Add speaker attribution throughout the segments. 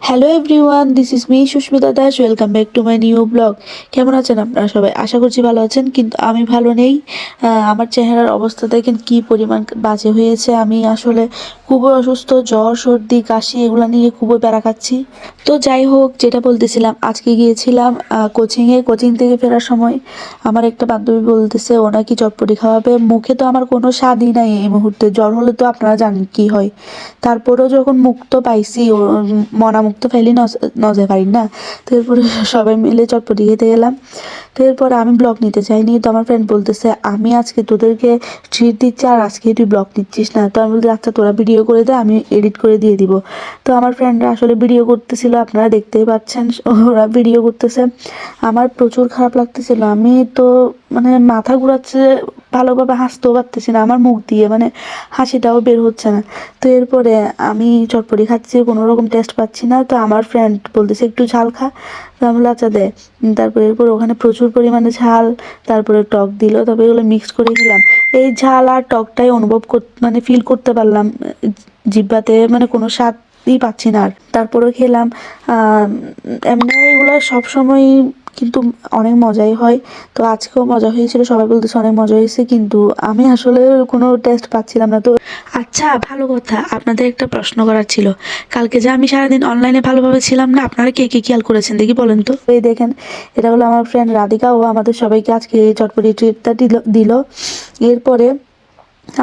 Speaker 1: Hello everyone, this is me Susmita Das. Welcome back to my new blog. কেমন আছেন আপনারা সবাই? আশা করছি ভালো আছেন, কিন্তু আমি ভালো নেই। আমার চেহারার অবস্থা দেখেন কি পরিমাণ বাজে হয়েছে। আমি আসলে খুবই অসুস্থ, জ্বর সর্দি কাশি এগুলো নিয়ে খুবই প্যারা খাচ্ছি। তো যাই হোক, যেটা বলতেছিলাম, আজকে গিয়েছিলাম কোচিংয়ে। কোচিং থেকে ফেরার সময় আমার একটা বান্ধবী বলতেছে ও নাকি চটপটি খাওয়াবে। মুখে তো আমার কোনো স্বাদই নাই এই মুহূর্তে। জ্বর হলে তো আপনারা জানেন কি হয়। তারপরেও যখন মুখ তো পাইছি, মনা মুখ তো ফাইলি নজে পারি না। তো এরপরে সবাই মিলে চটপটি খেতে গেলাম। তো এরপরে আমি ব্লগ নিতে চাইনি। তো আমার ফ্রেন্ড বলতেছে আমি আজকে তোদেরকে ট্রিট দিচ্ছি আর আজকে তুই ব্লগ নিচ্ছিস না। তো আমি বলতে আচ্ছা তোরা ভিডিও করে দে, আমি এডিট করে দিয়ে দিব। তো আমার ফ্রেন্ডরা আসলে ভিডিও করতেছিল, আপনারা দেখতেই পাচ্ছেন ওরা ভিডিও করতেছে। আমার প্রচুর খারাপ লাগতেছিল। আমি তো মানে মাথা ঘুরাচ্ছে, ভালোভাবে হাসতেও পারতেছি না, আমার মুখ দিয়ে মানে হাসিটাও বের হচ্ছে না। তো এরপরে আমি চটপটি খাচ্ছি, কোনো রকম টেস্ট পাচ্ছি না। তো আমার ফ্রেন্ড বলতেছে একটু ঝাল খা। তো আমি বললাম আচ্ছা দে। তারপরে এরপর ওখানে প্রচুর পরিমাণে ঝাল, তারপরে টক দিল, তারপরে এগুলো মিক্স করে খেলাম। এই ঝাল আর টকটাই অনুভব মানে ফিল করতে পারলাম জিহ্বাতে, মানে কোনো স্বাদই পাচ্ছি না আর। তারপরে খেলাম। এমনি এগুলো সবসময় কিন্তু অনেক মজাই হয়। তো আজকেও মজা হয়েছিল, সবাই বলতেছে অনেক মজা হয়েছে, কিন্তু আমি আসলে কোনো টেস্ট পাচ্ছিলাম না। তো আচ্ছা, ভালো কথা, আপনাদের একটা প্রশ্ন করার ছিল। কালকে যে আমি সারাদিন অনলাইনে ভালোভাবে ছিলাম না, আপনারা কে কে খেয়াল করেছেন দেখি বলেন তো। এই দেখেন, এটা হলো আমার ফ্রেন্ড রাধিকা। ও আমাদের সবাইকে আজকে এই চটপটি ট্রিটটা দিল। এরপরে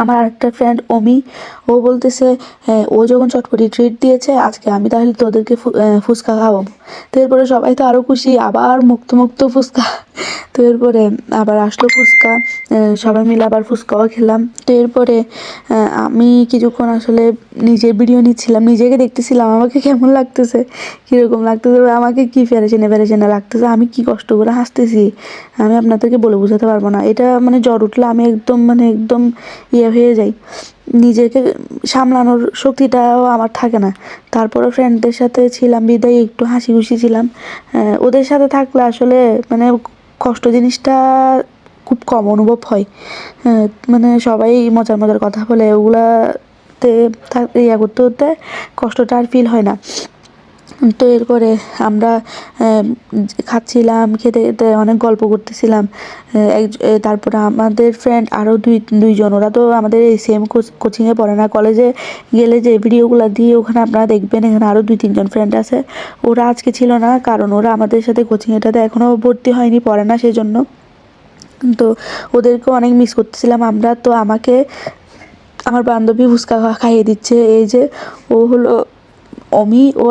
Speaker 1: আমার আরেকটা ফ্রেন্ড অমি, ও বলতেছে হ্যাঁ, ও যখন চটপটি ট্রিট দিয়েছে আজকে, আমি তাহলে তোদেরকে ফুচকা খাওয়াবো। তো এরপরে সবাই তো আরও খুশি, আবার মুক্ত মুক্ত ফুচকা। তো এরপরে আবার আসলো ফুচকা, সবাই মিলে আবার ফুচকাও খেলাম। তো এরপরে আমি কিছুক্ষণ আসলে নিজের ভিডিও নিচ্ছিলাম, নিজেকে দেখতেছিলাম আমাকে কেমন লাগতেছে, কীরকম লাগতেছে, আমাকে কি ফেরেছেনে লাগতেছে, আমি কি কষ্ট করে হাসতেছি আমি আপনাদেরকে বলে বোঝাতে পারবো না। এটা মানে জ্বর উঠলে আমি একদম হয়ে যাই, নিজেকে সামলানোর শক্তিটাও আমার থাকে না। তারপরে ফ্রেন্ডদের সাথে ছিলাম বিদায় একটু হাসি খুশি ছিলাম। ওদের সাথে থাকলে আসলে মানে কষ্ট জিনিসটা খুব কম অনুভব হয়। মানে সবাই মজার মজার কথা বলে, ওগুলাতে করতে কষ্টটা আর ফিল হয় না। তো এরপরে আমরা খাচ্ছিলাম, খেতে খেতে অনেক গল্প করতেছিলাম। তারপরে আমাদের ফ্রেন্ড আরও দুইজন, ওরা তো আমাদের এই সেম কোচিংয়ে পড়ে না। কলেজে গেলে যে ভিডিওগুলো দিয়ে ওখানে আপনারা দেখবেন, এখানে আরও 2-3 জন ফ্রেন্ড আছে। ওরা আজকে ছিল না, কারণ ওরা আমাদের সাথে কোচিংয়েটাতে এখনও ভর্তি হয়নি, পড়ে না সেই জন্য। তো ওদেরকেও অনেক মিস করতেছিলাম আমরা। তো আমাকে আমার বান্ধবী ফুচকা খাইয়ে দিচ্ছে। এই যে ও হলো অমি, ও